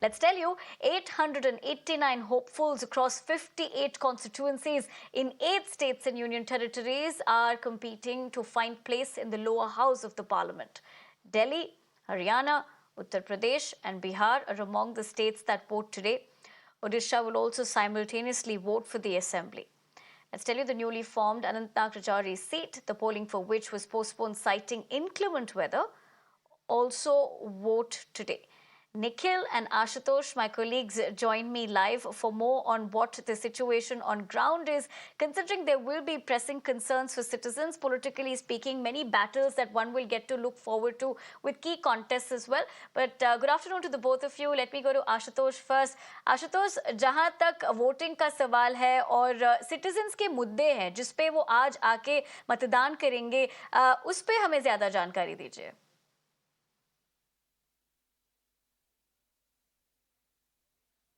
Let's tell you, 889 hopefuls across 58 constituencies in 8 states and union territories are competing to find place in the lower house of the parliament. Delhi, Haryana, Uttar Pradesh and Bihar are among the states that vote today. Odisha will also simultaneously vote for the assembly. Let's tell you the newly formed Anantnag Rajouri seat, the polling for which was postponed citing inclement weather, also vote today. Nikhil and Ashutosh, my colleagues, join me live for more on what the situation on ground is, considering there will be pressing concerns for citizens, politically speaking, many battles that one will get to look forward to with key contests as well. But good afternoon to the both of you. Let me go to Ashutosh first. Ashutosh, जहां तक voting का सवाल है और citizens के मुद्दे हैं जिस पे वो आज आके मतदान करेंगे, उस पे हमें ज्यादा जानकारी दीजिए।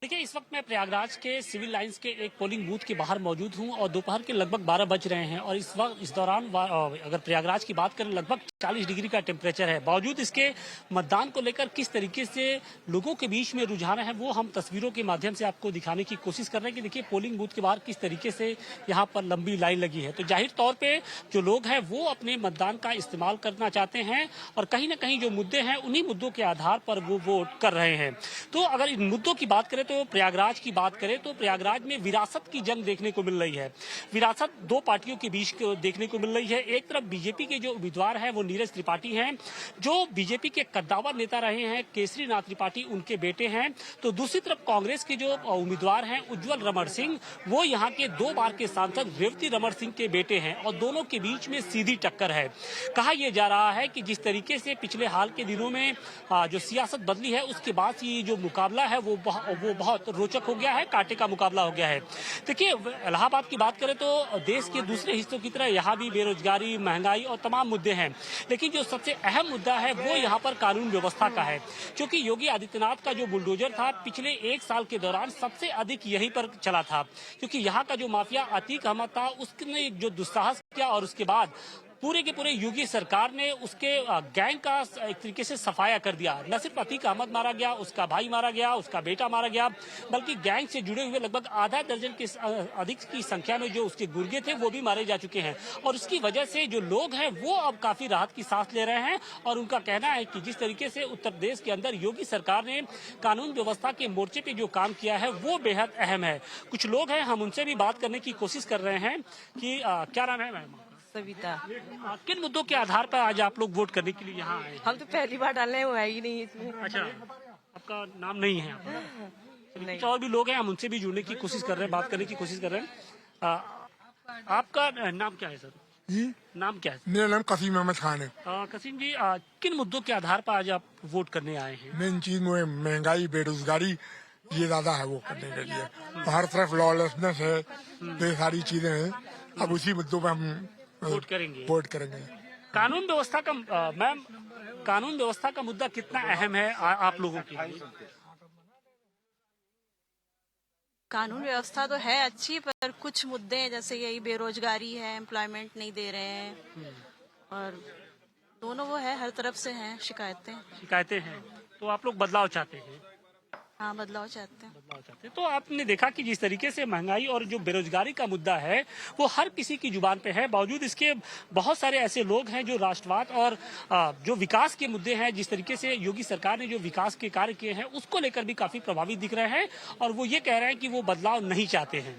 देखिए, इस वक्त मैं प्रयागराज के सिविल लाइंस के एक पोलिंग बूथ के बाहर मौजूद हूं और दोपहर के लगभग 12 बज रहे हैं और इस दौरान अगर प्रयागराज की बात करें लगभग 40 डिग्री का टेम्परेचर है। बावजूद इसके मतदान को लेकर किस तरीके से लोगों के बीच में रुझान है वो हम तस्वीरों के माध्यम से आपको दिखाने की कोशिश कर रहे हैं कि देखिए पोलिंग बूथ के बाहर किस तरीके से यहाँ पर लंबी लाइन लगी है। तो जाहिर तौर पर जो लोग हैं वो अपने मतदान का इस्तेमाल करना चाहते हैं और कहीं ना कहीं जो मुद्दे हैं उन्हीं मुद्दों के आधार पर वो वोट कर रहे हैं। तो अगर इन मुद्दों की बात करें तो प्रयागराज की बात करें तो प्रयागराज में विरासत की जंग देखने को मिल रही है। विरासत दो पार्टियों के बीच देखने को मिल रही है। एक तरफ बीजेपी के जो उम्मीदवार हैं वो नीरज त्रिपाठी हैं, जो बीजेपी के कद्दावर नेता रहे हैं। केसरी नाथ त्रिपाठी उनके बेटे हैं। तो दूसरी तरफ कांग्रेस के जो उम्मीदवार हैं उज्जवल रमण सिंह, वो यहाँ के 2 बार के सांसद रेवती रमण सिंह के बेटे हैं और दोनों के बीच में सीधी टक्कर है। कहा यह जा रहा है कि जिस तरीके से पिछले हाल के दिनों में जो सियासत बदली है उसके बाद ये जो मुकाबला है वो बहुत रोचक हो गया है, कांटे का मुकाबला हो गया है। देखिए, इलाहाबाद की बात करें तो देश के दूसरे हिस्सों की तरह यहाँ भी बेरोजगारी, महंगाई और तमाम मुद्दे हैं, लेकिन जो सबसे अहम मुद्दा है वो यहाँ पर कानून व्यवस्था का है। क्योंकि योगी आदित्यनाथ का जो बुलडोजर था पिछले 1 साल के दौरान सबसे अधिक यहीं पर चला था, क्योंकि यहाँ का जो माफिया अतीक अहमद था उसने जो दुस्साहस किया और उसके बाद पूरे के पूरे योगी सरकार ने उसके गैंग का एक तरीके से सफाया कर दिया। न सिर्फ अतीक अहमद मारा गया, उसका भाई मारा गया, उसका बेटा मारा गया, बल्कि गैंग से जुड़े हुए लगभग आधा दर्जन के अधिक की संख्या में जो उसके गुर्गे थे वो भी मारे जा चुके हैं। और उसकी वजह से जो लोग हैं वो अब काफी राहत की सांस ले रहे हैं और उनका कहना है कि जिस तरीके से उत्तर प्रदेश के अंदर योगी सरकार ने कानून व्यवस्था के मोर्चे पे जो काम किया है वो बेहद अहम है। कुछ लोग हैं, हम उनसे भी बात करने की कोशिश कर रहे हैं कि क्या नाम है मैम? सविता। किन मुद्दों के आधार पर आज आप लोग वोट करने के लिए यहाँ आए? हम तो पहली बार डालने हैं, वो है ही नहीं इसमें। अच्छा, आपका नाम नहीं है? नहीं। कुछ और भी लोग हैं, हम उनसे भी जुड़ने की कोशिश कर रहे हैं, बात करने की कोशिश कर रहे हैं। आपका नाम क्या है सर? जी, नाम क्या है? मेरा नाम कसीम अहमद खान है। कसीम जी, किन मुद्दों के आधार पर आज आप वोट करने आए हैं? मेन चीज में महंगाई, बेरोजगारी ये ज्यादा है वो करने के लिए। हर तरफ लॉलेसनेस है, तो ये सारी चीजें हैं। अब उसी मुद्दों पे हम वोट करेंगे। कानून व्यवस्था का मैम, कानून व्यवस्था का मुद्दा कितना अहम है आप लोगों के लिए? कानून व्यवस्था तो है अच्छी, पर कुछ मुद्दे हैं जैसे यही बेरोजगारी है, एम्प्लॉयमेंट नहीं दे रहे हैं और दोनों वो है, हर तरफ से हैं शिकायतें हैं। तो आप लोग बदलाव चाहते हैं? हाँ, बदलाव चाहते हैं। तो आपने देखा कि जिस तरीके से महंगाई और जो बेरोजगारी का मुद्दा है वो हर किसी की जुबान पे है। बावजूद इसके बहुत सारे ऐसे लोग हैं जो राष्ट्रवाद और जो विकास के मुद्दे हैं, जिस तरीके से योगी सरकार ने जो विकास के कार्य किए हैं उसको लेकर भी काफी प्रभावित दिख रहे हैं और वो ये कह रहे हैं कि वो बदलाव नहीं चाहते हैं।